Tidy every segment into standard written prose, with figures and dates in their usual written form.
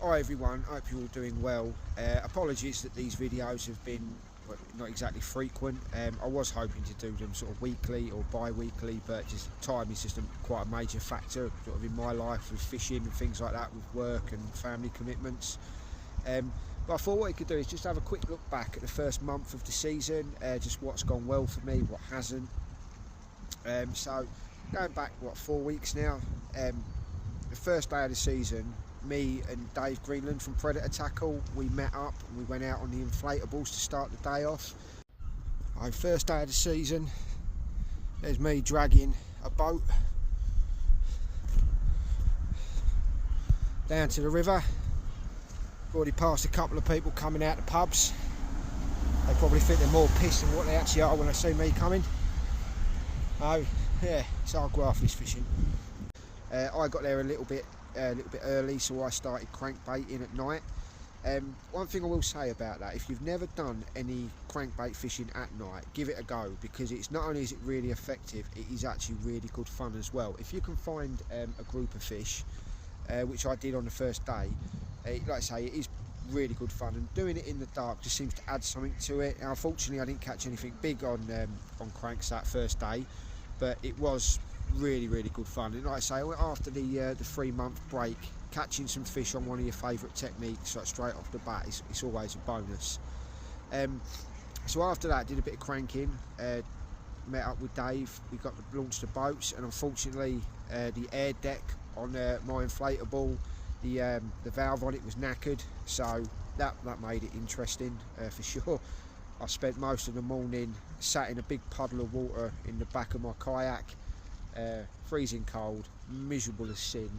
Hi everyone, hope you're all doing well. Apologies that these videos have been not exactly frequent. I was hoping to do them sort of weekly or bi-weekly, but just time is just quite a major factor sort of in my life with fishing and things like that, with work and family commitments. But I thought what we could do is just have a quick look back at the first month of the season, just what's gone well for me, what hasn't. So going back 4 weeks now, the first day of the season, me and Dave Greenland from Predator Tackle, we met up and we went out on the inflatables to start the day off. First day of the season, there's me dragging a boat down to the river. Already passed a couple of people coming out the pubs. They probably think they're more pissed than what they actually are when they see me coming. Oh yeah, it's our graffish fishing. I got there a little bit early, so I started crankbaiting at night. One thing I will say about that, if you've never done any crankbait fishing at night, give it a go, because it's not only is it really effective, it is actually really good fun as well. If you can find a group of fish, which I did on the first day, like I say, it is really good fun, and doing it in the dark just seems to add something to it. Now, unfortunately I didn't catch anything big on cranks that first day, but it was really good fun. And like I say, after the 3 month break, catching some fish on one of your favourite techniques like straight off the bat, it's always a bonus. So after that, did a bit of cranking, met up with Dave, we got launched the boats, and unfortunately the air deck on my inflatable, the valve on it was knackered, so that made it interesting for sure. I spent most of the morning sat in a big puddle of water in the back of my kayak, freezing cold, miserable as sin,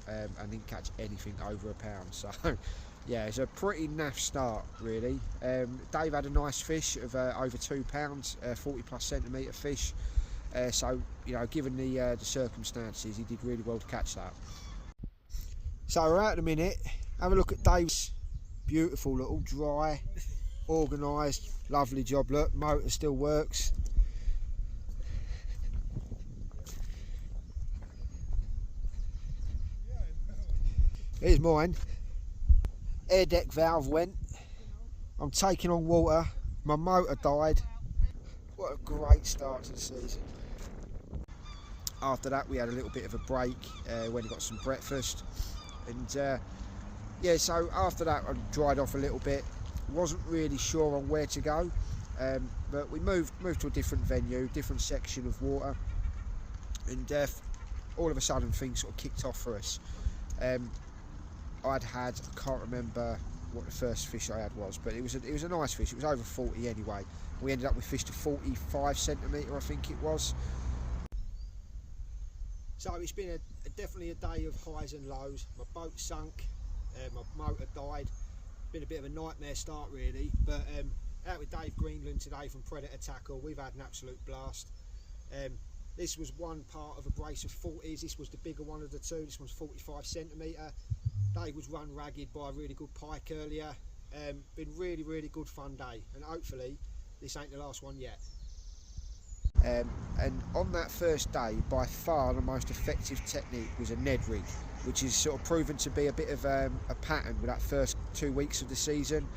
and didn't catch anything over a pound. So yeah, it's a pretty naff start really. Dave had a nice fish of over 2 pounds, 40 plus centimetre fish, so you know, given the circumstances, he did really well to catch that. So we're out in a minute, have a look at Dave's beautiful little dry, organised, lovely job. Look, motor still works. Here's mine. Air deck valve went. I'm taking on water. My motor died. What a great start to the season. After that, we had a little bit of a break. Went and got some breakfast. And yeah, so after that, I dried off a little bit. Wasn't really sure on where to go, but we moved to a different venue, different section of water, and all of a sudden things sort of kicked off for us. I can't remember what the first fish I had was, but it was a nice fish. It was over 40 anyway. We ended up with fish to 45 centimetre, I think it was. So it's been definitely a day of highs and lows. My boat sunk, my motor died. Been a bit of a nightmare start really, but out with Dave Greenland today from Predator Tackle, we've had an absolute blast. This was one part of a brace of 40s. This was the bigger one of the two. This one's 45 centimetre. Dave was run ragged by a really good pike earlier. Been really good fun day, and hopefully this ain't the last one yet. And on that first day, by far the most effective technique was a Ned rig, which is sort of proven to be a bit of a pattern with that first 2 weeks of the season.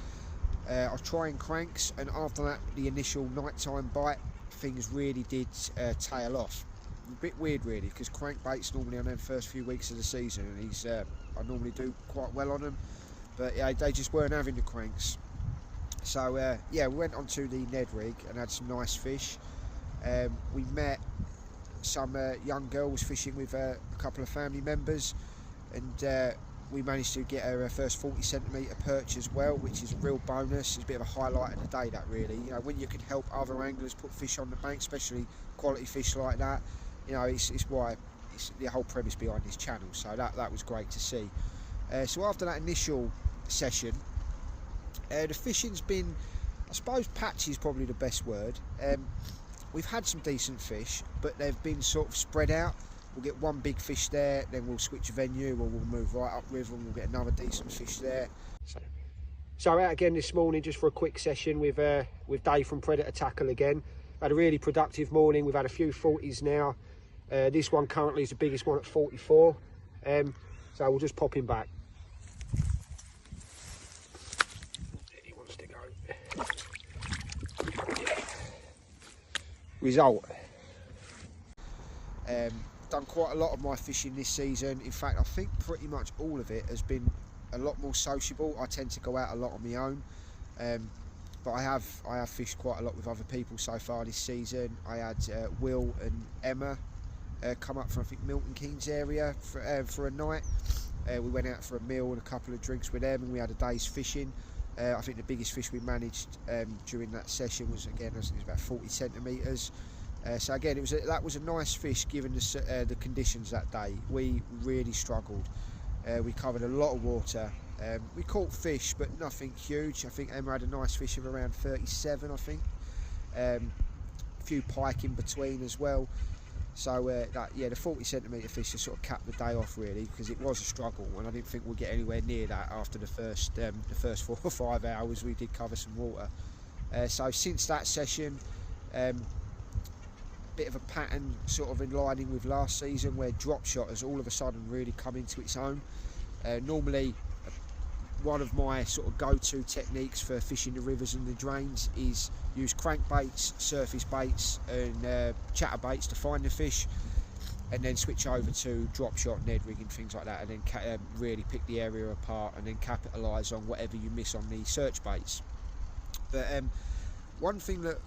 I was trying cranks, and after that, the initial nighttime bite, things really did tail off. A bit weird really, because crankbaits normally on them first few weeks of the season, and I normally do quite well on them, but yeah, they just weren't having the cranks. So yeah, we went onto the Ned rig and had some nice fish. We met some young girl was fishing with a couple of family members, and we managed to get her first 40 centimetre perch as well, which is a real bonus. It's a bit of a highlight of the day, that really. You know, when you can help other anglers put fish on the bank, especially quality fish like that, you know, it's the whole premise behind this channel. So that was great to see. So after that initial session, the fishing's been, I suppose patchy is probably the best word. We've had some decent fish, but they've been sort of spread out. We'll get one big fish there, then we'll switch venue, or we'll move right up river and we'll get another decent fish there. So out again this morning just for a quick session with Dave from Predator Tackle again. Had a really productive morning. We've had a few 40s now. This one currently is the biggest one at 44. So we'll just pop him back. result. Done quite a lot of my fishing this season. In fact, I think pretty much all of it has been a lot more sociable. I tend to go out a lot on my own, but I have fished quite a lot with other people so far this season. I had Will and Emma come up from, I think, Milton Keynes area for a night. We went out for a meal and a couple of drinks with them, and we had a day's fishing. I think the biggest fish we managed during that session was, again, it was about 40 centimetres. So again, that was a nice fish given the conditions that day. We really struggled. We covered a lot of water. We caught fish, but nothing huge. I think Emma had a nice fish of around 37, I think. A few pike in between as well. So the 40 centimetre fish just sort of capped the day off, really, because it was a struggle, and I didn't think we'd get anywhere near that after the first 4 or 5 hours. We did cover some water. So since that session, bit of a pattern sort of in lining with last season, where drop shot has all of a sudden really come into its own. Normally, one of my sort of go-to techniques for fishing the rivers and the drains is use crankbaits, surface baits and chatterbaits to find the fish, and then switch over to drop shot, Ned rigging, things like that, and then really pick the area apart and then capitalise on whatever you miss on the search baits. But one thing that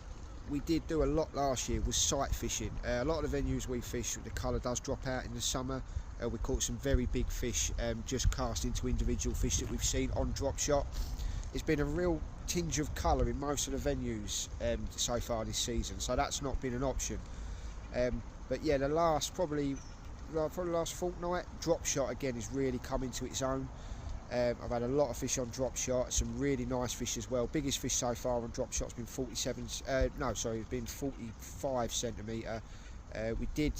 we did do a lot last year was sight fishing. A lot of the venues we fish, the colour does drop out in the summer. We caught some very big fish just cast into individual fish that we've seen on drop shot. It's been a real tinge of colour in most of the venues so far this season, so that's not been an option. But yeah, the last probably last fortnight, drop shot again is really coming to its own. I've had a lot of fish on drop shot, some really nice fish as well. Biggest fish so far on drop shot's been it's been 45 centimetre. We did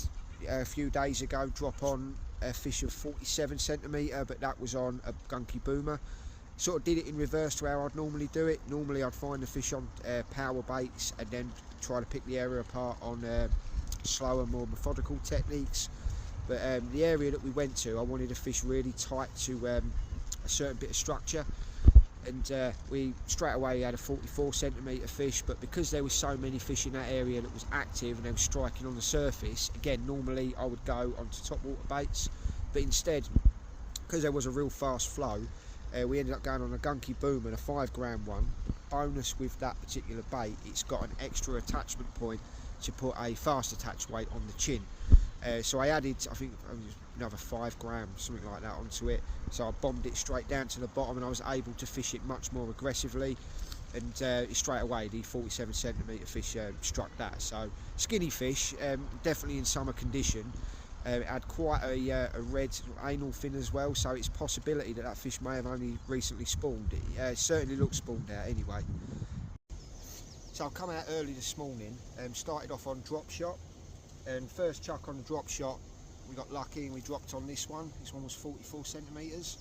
a few days ago drop on a fish of 47 centimetre, but that was on a gunky boomer. Sort of did it in reverse to how I'd normally do it. Normally I'd find the fish on power baits and then try to pick the area apart on slower, more methodical techniques. But the area that we went to, I wanted a fish really tight to a certain bit of structure, and we straight away had a 44 centimetre fish, but because there was so many fish in that area that was active and they were striking on the surface, again, normally I would go onto top water baits, but instead, because there was a real fast flow, we ended up going on a gunky boom and a 5 gram one. Bonus with that particular bait, it's got an extra attachment point to put a fast attach weight on the chin. So I added, I think, another 5 grams, something like that, onto it. So I bombed it straight down to the bottom, and I was able to fish it much more aggressively. And straight away, the 47 centimetre fish struck that. So skinny fish, definitely in summer condition. It had quite a red anal fin as well, so it's a possibility that that fish may have only recently spawned. It certainly looks spawned out anyway. So I've come out early this morning and started off on drop shot. And first chuck on the drop shot, we got lucky and we dropped on this one. This one was 44 centimetres.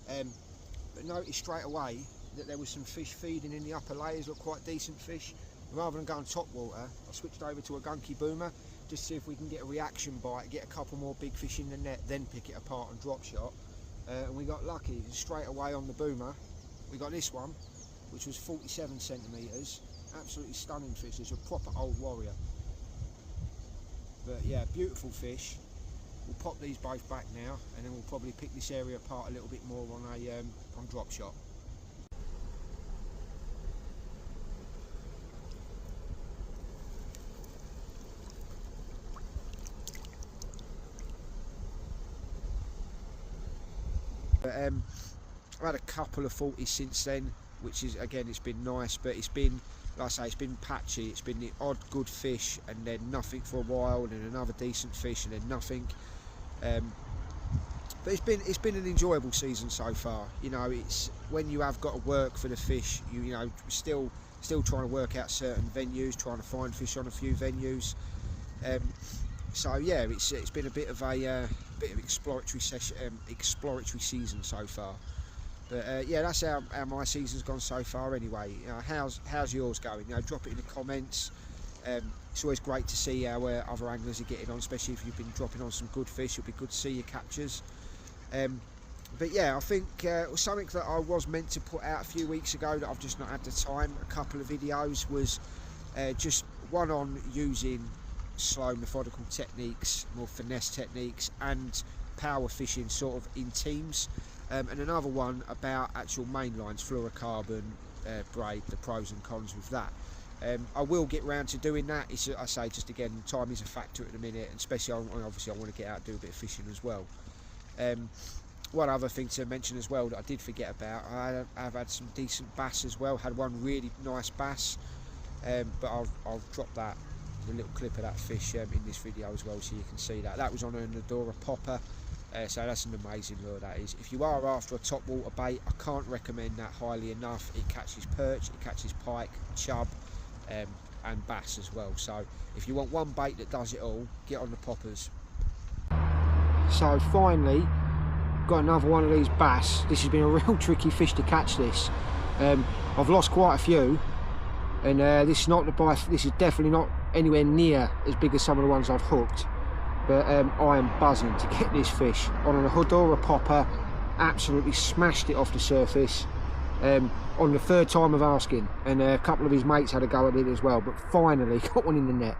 But noticed straight away that there was some fish feeding in the upper layers, looked quite decent fish. Rather than going top water, I switched over to a gunky boomer, just to see if we can get a reaction bite, get a couple more big fish in the net, then pick it apart and drop shot. And we got lucky, straight away on the boomer. We got this one, which was 47 centimetres. Absolutely stunning fish. It's a proper old warrior. But yeah, beautiful fish. We'll pop these both back now, and then we'll probably pick this area apart a little bit more on drop shot. But I've had a couple of 40s since then, which is, again, it's been nice, but it's been, like I say, it's been patchy. It's been the odd good fish and then nothing for a while, and then another decent fish and then nothing. But it's been an enjoyable season so far. You know, it's when you have got to work for the fish, you know, still trying to work out certain venues, trying to find fish on a few venues. So yeah, it's been a bit of exploratory season so far. But yeah, that's how my season's gone so far anyway. You know, how's yours going? You know, drop it in the comments. It's always great to see how other anglers are getting on, especially if you've been dropping on some good fish. It'll be good to see your captures. But yeah, I think something that I was meant to put out a few weeks ago that I've just not had the time, a couple of videos, was just one on using slow methodical techniques, more finesse techniques, and power fishing sort of in teams, and another one about actual main lines, fluorocarbon, braid, the pros and cons with that. I will get round to doing that. It's, I say, just again, time is a factor at the minute, and especially obviously I want to get out and do a bit of fishing as well. One other thing to mention as well that I did forget about, I've had some decent bass as well. Had one really nice bass, but I'll drop that, a little clip of that fish in this video as well, so you can see that. That was on an Adora popper, so that's an amazing lure, that is. If you are after a top water bait, I can't recommend that highly enough. It catches perch, it catches pike, chub, and bass as well. So if you want one bait that does it all, get on the poppers. So finally, got another one of these bass. This has been a real tricky fish to catch this. I've lost quite a few, and this is definitely not anywhere near as big as some of the ones I've hooked, but I am buzzing to get this fish on an Adora popper. Absolutely smashed it off the surface on the third time of asking, and a couple of his mates had a go at it as well, but finally got one in the net.